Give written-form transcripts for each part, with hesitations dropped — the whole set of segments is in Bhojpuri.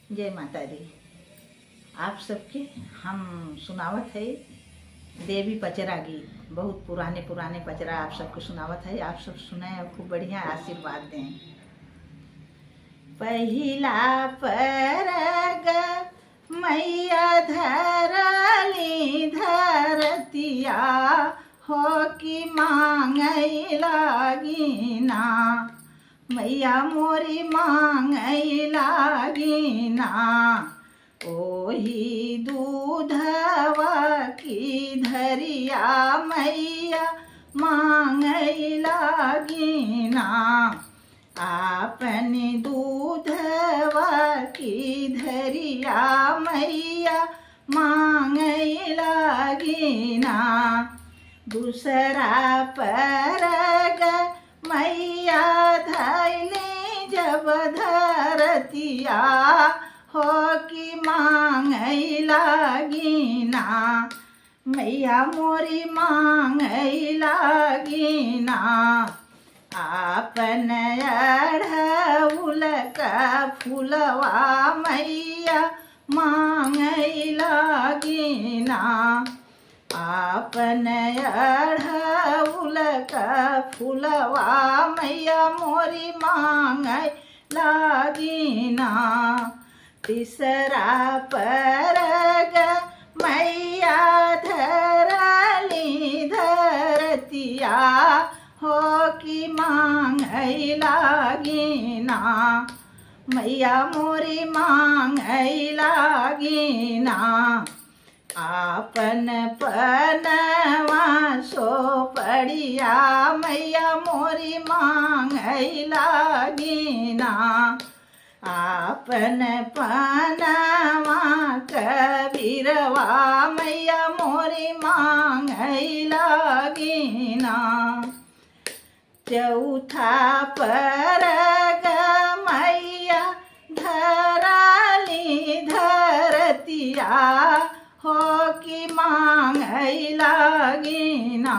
जय माता दी। आप सबके हम सुनावत है देवी पचरा गीत। बहुत पुराने पुराने पचरा आप सबको सुनावत है। आप सब सुने और खूब बढ़िया आशीर्वाद दें। पहिला परग मैया धरली धरतिया हो कि मांगई लागिना, मैया मोरी मांगई लागिना। ओही दूधवा की धरिया मैया मांगई लागिना, आपने दूधवा की धरिया मैया मांगई लागिना। दूसरा परग मैया धैली जब धरतिया हो कि मांगई लागिना, मैया मोरी मांगई लागिना। आपन अढ़उल का फूलवा मैया मांगई लागिना, आपन अढ़उल का फूलवा मैया मोरी मांगई लागिना। तीसरा परग मैया धरली धरतिया हो कि मांगई लागिना, मैया मोरी मांगई लागिना। आपन पनवा सोपड़िया मैया मोरी मांगई लागिना, आपन पनवा कबीरवा मैया मोरी मांगई लागिना। चौथा परग मैया धरली धरतिया हो कि मांगई लागिना,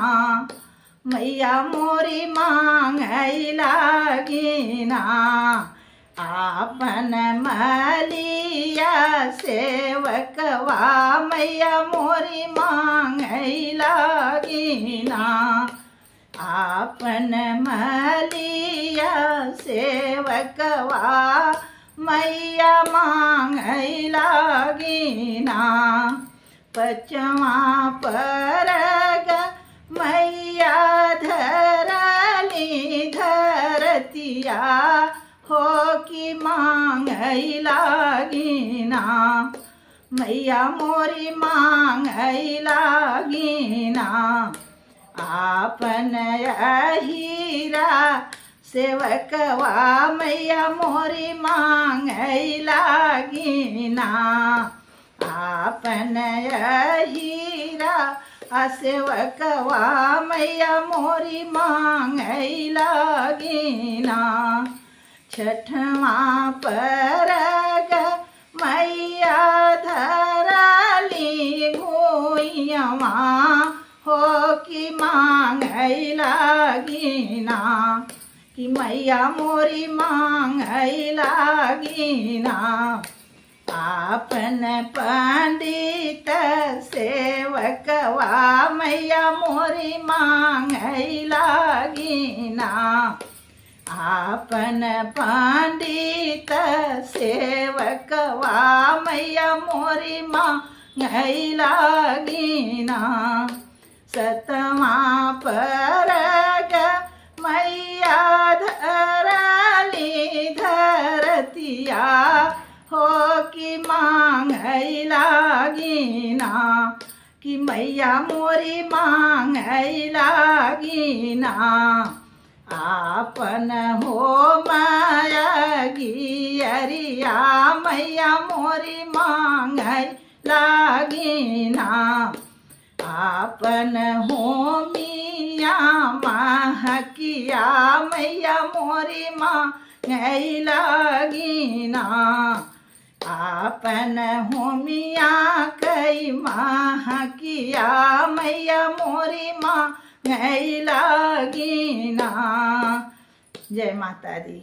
मैया मोरी मांगई लागिना। आपन मलिया सेवकवा मैया मोरी मांगई लागिना, आपन मलिया सेवकवा मैया मांगई लागिना। पचवा परग मैया धरली धरतिया हो कि मांगई लागिना, मैया मोरी मांगई लागिना। आपन हीरा सेवकवा मैया मोरी मांगई लागिना, आपन हीरा सेवकवा मैया मोरी मांगई लागिना। छठवा परग मैया धरली भूइयवा हो कि मांगई लागिना, कि मैया मोरी मांगई लागिना। आपन पंडित सेवकवा मैया मोरी मांगई लागिना, आपन पंडित सेवकवा मैया मोरी मांगई लागिना। सतवा परग मैया धरली धरतिया हो कि मांगई लागिना, कि मैया मोरी मांगई लागिना। आपन हो माया गियरिया मैया मोरी मांगई लागिना, आपन हो मिया महकिया मैया मोरी मांगई लागिना। आपन हो मिया कई महकिया मैया मोरी मांगई लागिना। जय माता दी।